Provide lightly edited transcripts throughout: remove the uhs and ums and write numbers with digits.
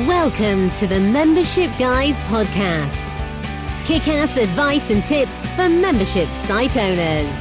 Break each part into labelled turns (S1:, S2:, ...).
S1: Welcome to the Membership Guys podcast. Kick-ass advice and tips for membership site owners.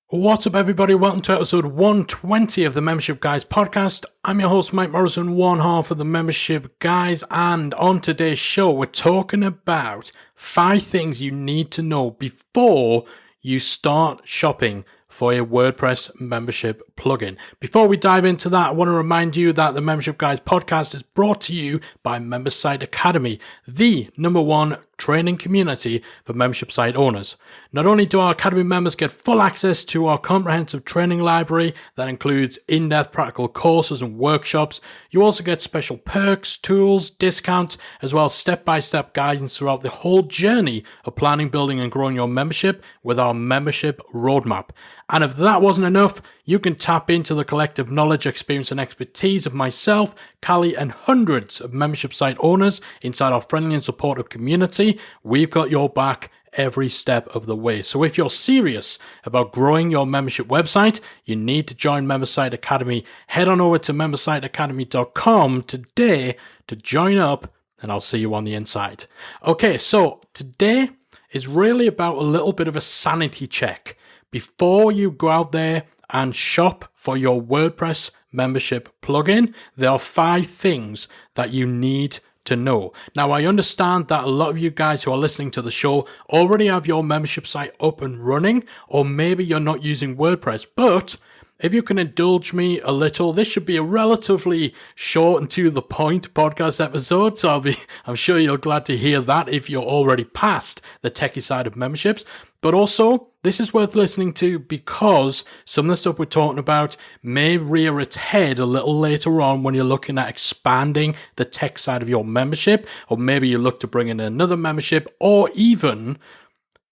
S2: What's up, everybody? Welcome to episode 120 of the Membership Guys podcast. I'm your host, Mike Morrison, one half of the Membership Guys, and on today's show, we're talking about 5 things you need to know before you start shopping for a WordPress membership plugin. Before we dive into that, I want to remind you that the Membership Guys podcast is brought to you by Member Site Academy, the #1 training community for membership site owners. Not only do our Academy members get full access to our comprehensive training library that includes in-depth practical courses and workshops, you also get special perks, tools, discounts, as well as step-by-step guidance throughout the whole journey of planning, building, and growing your membership with our membership roadmap. And if that wasn't enough, you can tap into the collective knowledge, experience, and expertise of myself, Callie, and hundreds of membership site owners inside our friendly and supportive community. We've got your back every step of the way. So if you're serious about growing your membership website, you need to join Member Site Academy. Head on over to membersiteacademy.com today to join up, and I'll see you on the inside. Okay, so today is really about a little bit of a sanity check before you go out there and shop for your WordPress membership plugin. There are 5 things that you need to know. Now, I understand that a lot of you guys who are listening to the show already have your membership site up and running, or maybe you're not using WordPress, but if you can indulge me a little, this should be a relatively short and to the point podcast episode, so I'm sure you're glad to hear that if you're already past the techie side of memberships. But also, this is worth listening to because some of the stuff we're talking about may rear its head a little later on when you're looking at expanding the tech side of your membership, or maybe you look to bring in another membership, or even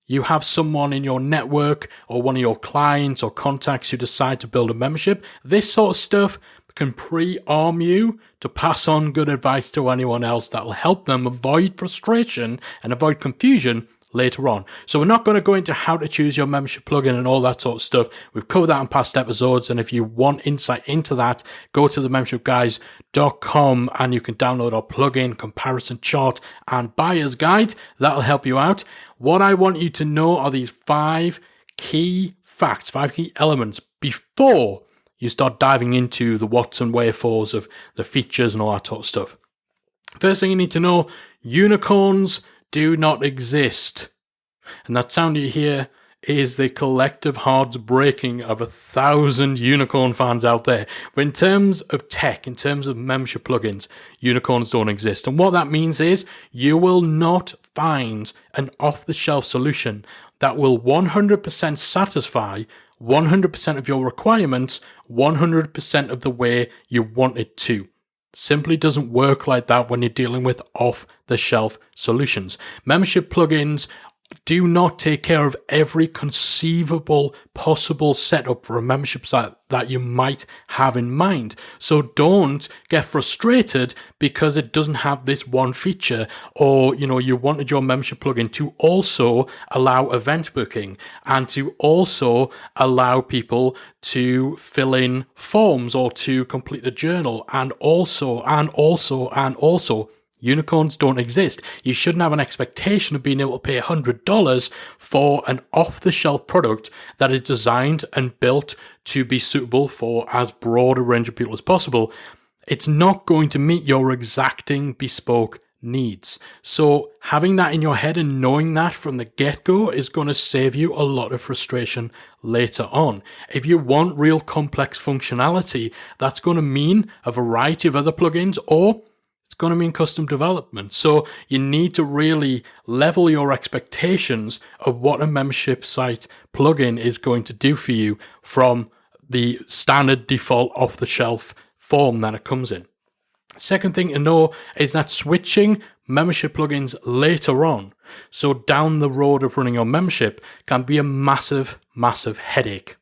S2: you have someone in your network or one of your clients or contacts who decide to build a membership. This sort of stuff can pre-arm you to pass on good advice to anyone else that will help them avoid frustration and avoid confusion later on. So we're not going to go into how to choose your membership plugin and all that sort of stuff. We've covered that in past episodes, and if you want insight into that, go to themembershipguys.com and you can download our plugin comparison chart and buyer's guide. That'll help you out. What I want you to know are these 5 key facts, 5 key elements before you start diving into the whats and wherefores of the features and all that sort of stuff. First thing you need to know, unicorns do not exist. And that sound you hear is the collective hearts breaking of 1,000 unicorn fans out there. But in terms of tech, in terms of membership plugins, unicorns don't exist. And what that means is you will not find an off-the-shelf solution that will 100% satisfy 100% of your requirements 100% of the way you want it to. Simply doesn't work like that when you're dealing with off-the-shelf solutions. Membership plugins do not take care of every conceivable possible setup for a membership site that you might have in mind. So don't get frustrated because it doesn't have this one feature, or you wanted your membership plugin to also allow event booking and to also allow people to fill in forms or to complete a journal, and also unicorns don't exist. You shouldn't have an expectation of being able to pay $100 for an off-the-shelf product that is designed and built to be suitable for as broad a range of people as possible. It's not going to meet your exacting bespoke needs. So having that in your head and knowing that from the get-go is going to save you a lot of frustration later on. If you want real complex functionality, that's going to mean a variety of other plugins, or it's going to mean custom development. So you need to really level your expectations of what a membership site plugin is going to do for you from the standard default off-the-shelf form that it comes in. Second thing to know is that switching membership plugins later on, so down the road of running your membership, can be a massive, massive headache.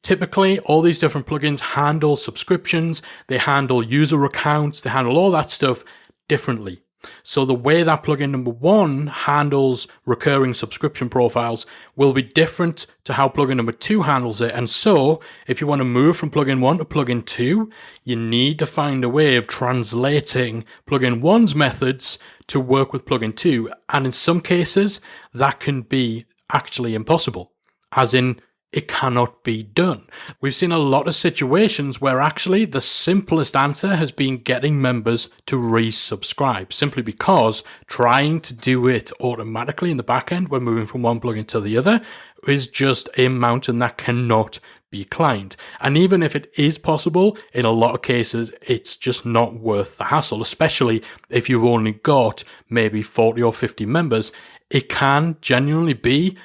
S2: Typically, all these different plugins handle subscriptions, they handle user accounts, they handle all that stuff differently. So the way that plugin number 1 handles recurring subscription profiles will be different to how plugin number 2 handles it. And so if you want to move from plugin 1 to plugin 2, you need to find a way of translating plugin 1's methods to work with plugin 2. And in some cases, that can be actually impossible, as in it cannot be done. We've seen a lot of situations where actually the simplest answer has been getting members to resubscribe, simply because trying to do it automatically in the back end when moving from one plugin to the other is just a mountain that cannot be climbed. And even if it is possible, in a lot of cases, it's just not worth the hassle, especially if you've only got maybe 40 or 50 members. It can genuinely be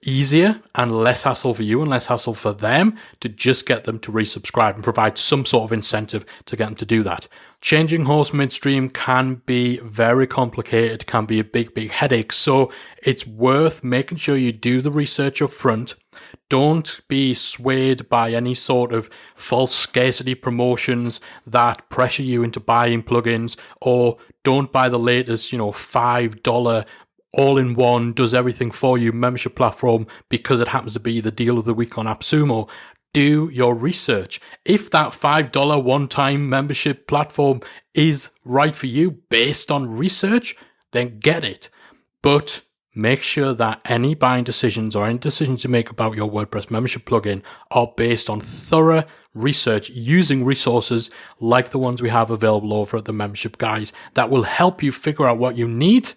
S2: easier and less hassle for you and less hassle for them to just get them to resubscribe and provide some sort of incentive to get them to do that. Changing host midstream can be very complicated, can be a big headache. So it's worth making sure you do the research up front. Don't be swayed by any sort of false scarcity promotions that pressure you into buying plugins, or don't buy the latest, $5 all-in-one, does everything for you membership platform because it happens to be the deal of the week on AppSumo. Do your research. If that $5 one-time membership platform is right for you based on research, then get it. But make sure that any buying decisions or any decisions you make about your WordPress membership plugin are based on thorough research using resources like the ones we have available over at the Membership Guys that will help you figure out what you need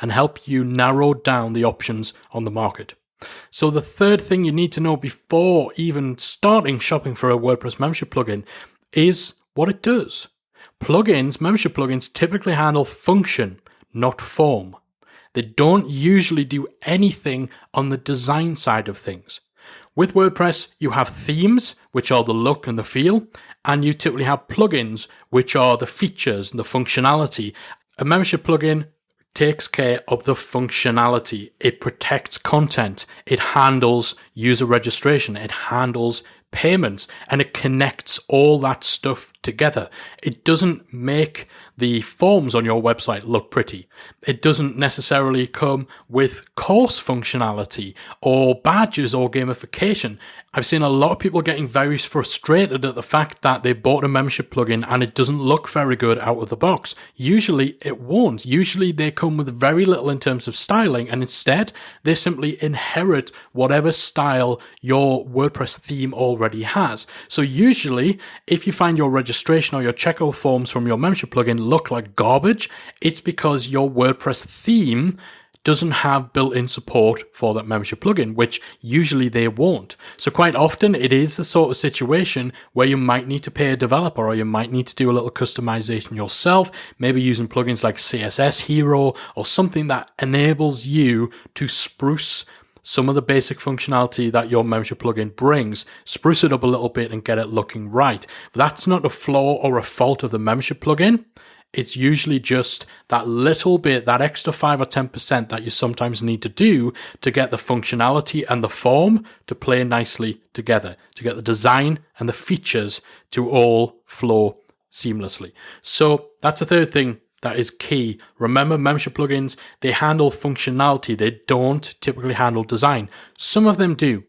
S2: and help you narrow down the options on the market. So the third thing you need to know before even starting shopping for a WordPress membership plugin is what it does. Membership plugins typically handle function, not form. They don't usually do anything on the design side of things. With WordPress, you have themes, which are the look and the feel, and you typically have plugins, which are the features and the functionality. A membership plugin takes care of the functionality. It protects content. It handles user registration. It handles payments, and it connects all that stuff together. It doesn't make the forms on your website look pretty. It doesn't necessarily come with course functionality or badges or gamification. I've seen a lot of people getting very frustrated at the fact that they bought a membership plugin and it doesn't look very good out of the box. Usually it won't. Usually they come with very little in terms of styling, and instead they simply inherit whatever style your WordPress theme already has. So usually if you find your registration or your checkout forms from your membership plugin look like garbage, it's because your WordPress theme doesn't have built-in support for that membership plugin, which usually they won't. So quite often it is the sort of situation where you might need to pay a developer, or you might need to do a little customization yourself, maybe using plugins like CSS Hero or something that enables you to spruce some of the basic functionality that your membership plugin brings, spruce it up a little bit and get it looking right. But that's not a flaw or a fault of the membership plugin. It's usually just that little bit, that extra 5 or 10% that you sometimes need to do to get the functionality and the form to play nicely together, to get the design and the features to all flow seamlessly. So that's the third thing that is key. Remember, membership plugins, they handle functionality. They don't typically handle design. Some of them do.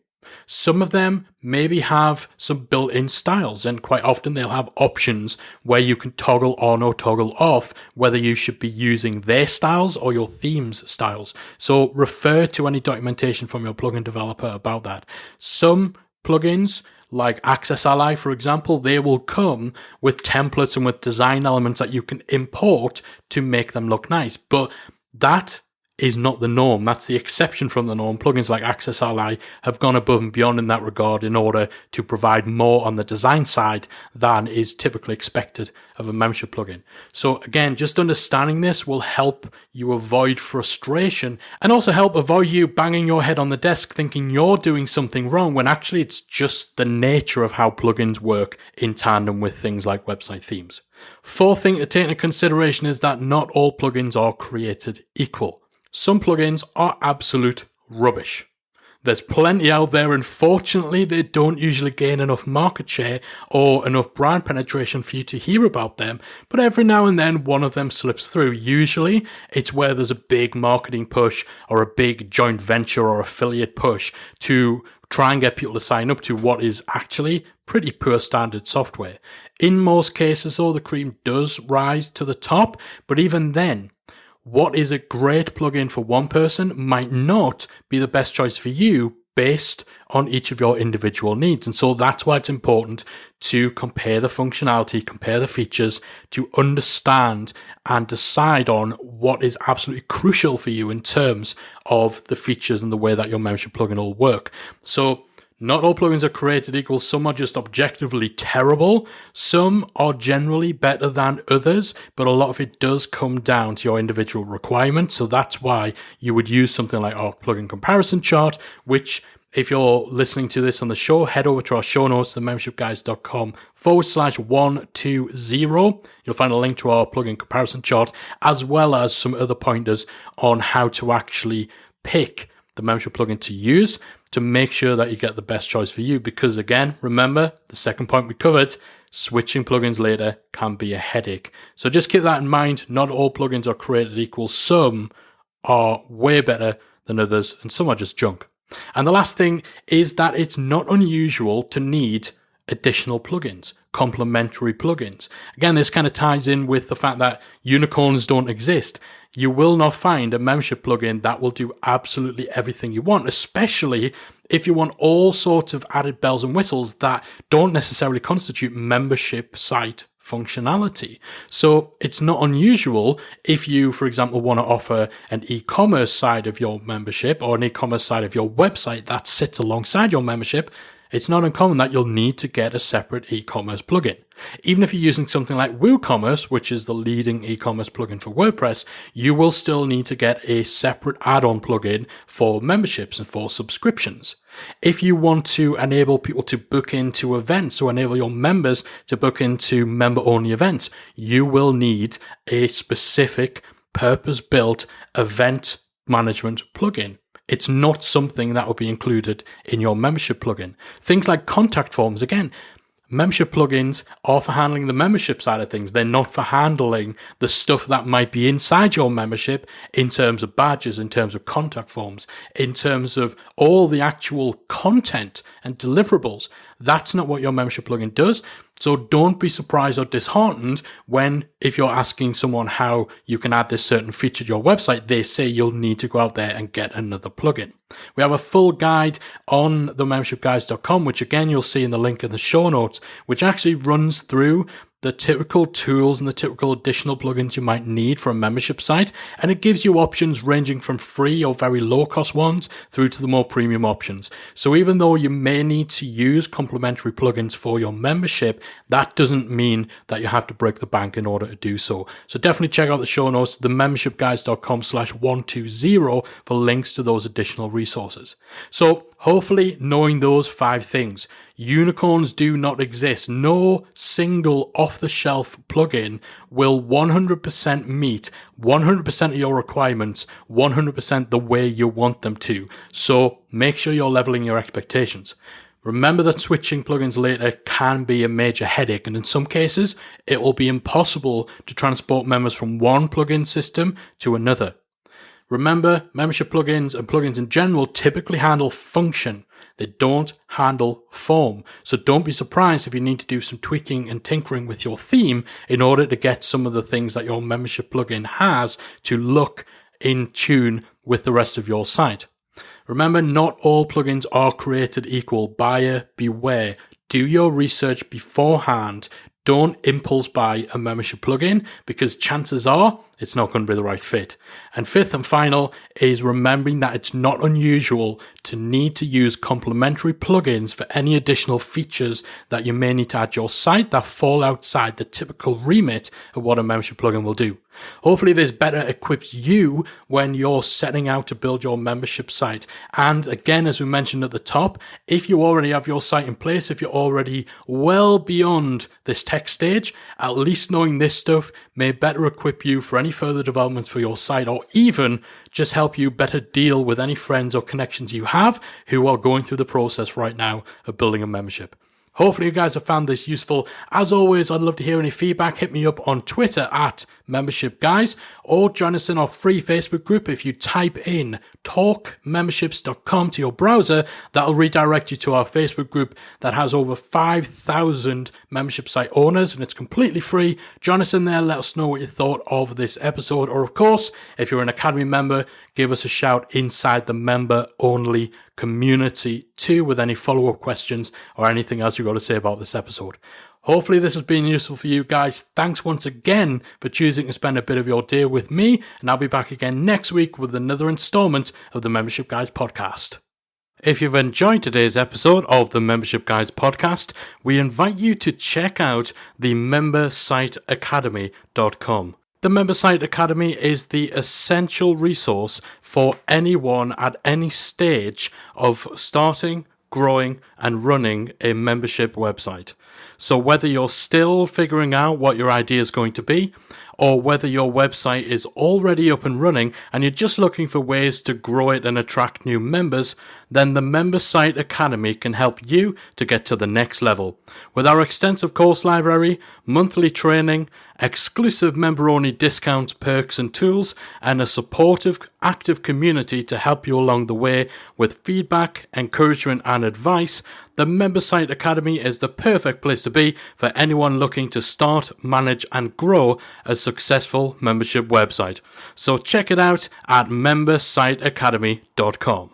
S2: Some of them maybe have some built-in styles, and quite often they'll have options where you can toggle on or toggle off whether you should be using their styles or your theme's styles. So refer to any documentation from your plugin developer about that. Some plugins, like Access Ally, for example, they will come with templates and with design elements that you can import to make them look nice. But that is not the norm. That's the exception from the norm. Plugins like Access Ally have gone above and beyond in that regard in order to provide more on the design side than is typically expected of a membership plugin. So again, just understanding this will help you avoid frustration and also help avoid you banging your head on the desk thinking you're doing something wrong when actually it's just the nature of how plugins work in tandem with things like website themes. Fourth thing to take into consideration is that not all plugins are created equal. Some plugins are absolute rubbish. There's plenty out there. Unfortunately, they don't usually gain enough market share or enough brand penetration for you to hear about them. But every now and then, one of them slips through. Usually, it's where there's a big marketing push or a big joint venture or affiliate push to try and get people to sign up to what is actually pretty poor standard software. In most cases, though, the cream does rise to the top. But even then, what is a great plugin for one person might not be the best choice for you based on each of your individual needs. And so that's why it's important to compare the functionality, compare the features, to understand and decide on what is absolutely crucial for you in terms of the features and the way that your membership plugin will work. So not all plugins are created equal. Some are just objectively terrible. Some are generally better than others, but a lot of it does come down to your individual requirements. So that's why you would use something like our plugin comparison chart, which if you're listening to this on the show, head over to our show notes, themembershipguys.com/120. You'll find a link to our plugin comparison chart, as well as some other pointers on how to actually pick the membership plugin to use to make sure that you get the best choice for you. Because again, remember the second point we covered, switching plugins later can be a headache. So just keep that in mind. Not all plugins are created equal. Some are way better than others, and some are just junk. And the last thing is that it's not unusual to need additional plugins, complementary plugins. Again, this kind of ties in with the fact that unicorns don't exist. You will not find a membership plugin that will do absolutely everything you want, especially if you want all sorts of added bells and whistles that don't necessarily constitute membership site functionality. So it's not unusual if you, for example, want to offer an e-commerce side of your membership or an e-commerce side of your website that sits alongside your membership. It's not uncommon that you'll need to get a separate e-commerce plugin. Even if you're using something like WooCommerce, which is the leading e-commerce plugin for WordPress, you will still need to get a separate add-on plugin for memberships and for subscriptions. If you want to enable people to book into events or enable your members to book into member-only events, you will need a specific purpose-built event management plugin. It's not something that will be included in your membership plugin. Things like contact forms, again, membership plugins are for handling the membership side of things. They're not for handling the stuff that might be inside your membership in terms of badges, in terms of contact forms, in terms of all the actual content and deliverables. That's not what your membership plugin does. So don't be surprised or disheartened when, if you're asking someone how you can add this certain feature to your website, they say you'll need to go out there and get another plugin. We have a full guide on themembershipguys.com, which again, you'll see in the link in the show notes, which actually runs through the typical tools and the typical additional plugins you might need for a membership site. And it gives you options ranging from free or very low cost ones through to the more premium options. So even though you may need to use complementary plugins for your membership, that doesn't mean that you have to break the bank in order to do so. So definitely check out the show notes, themembershipguys.com/120 for links to those additional resources. So hopefully knowing those 5 things, unicorns do not exist. No single off-the-shelf plugin will 100% meet 100% of your requirements, 100% the way you want them to. So make sure you're leveling your expectations. Remember that switching plugins later can be a major headache, and in some cases, it will be impossible to transport members from one plugin system to another. Remember, membership plugins and plugins in general typically handle function. They don't handle form. So don't be surprised if you need to do some tweaking and tinkering with your theme in order to get some of the things that your membership plugin has to look in tune with the rest of your site. Remember, not all plugins are created equal. Buyer beware. Do your research beforehand. Don't impulse buy a membership plugin because chances are it's not going to be the right fit. And fifth and final is remembering that it's not unusual to need to use complementary plugins for any additional features that you may need to add to your site that fall outside the typical remit of what a membership plugin will do. Hopefully this better equips you when you're setting out to build your membership site. And again, as we mentioned at the top, if you already have your site in place, if you're already well beyond this tech stage, at least knowing this stuff may better equip you for any further developments for your site, or even just help you better deal with any friends or connections you have who are going through the process right now of building a membership. Hopefully you guys have found this useful. As always, I'd love to hear any feedback. Hit me up on Twitter at membershipguys, or join us in our free Facebook group. If you type in talkmemberships.com to your browser, that'll redirect you to our Facebook group that has over 5,000 membership site owners, and it's completely free. Join us in there. Let us know what you thought of this episode. Or of course, if you're an Academy member, give us a shout inside the member-only community too with any follow-up questions or anything else you've got to say about this episode. Hopefully this has been useful for you guys. Thanks once again for choosing to spend a bit of your day with me, and I'll be back again next week with another installment of the Membership Guys podcast. If you've enjoyed today's episode of the Membership Guys podcast, we invite you to check out the membersiteacademy.com. The Member Site Academy is the essential resource for anyone at any stage of starting, growing, and running a membership website. So whether you're still figuring out what your idea is going to be, or whether your website is already up and running and you're just looking for ways to grow it and attract new members, then the Member Site Academy can help you to get to the next level. With our extensive course library, monthly training, exclusive member-only discounts, perks and tools, and a supportive, active community to help you along the way with feedback, encouragement and advice, the Member Site Academy is the perfect place to be for anyone looking to start, manage and grow a successful membership website. So check it out at membersiteacademy.com.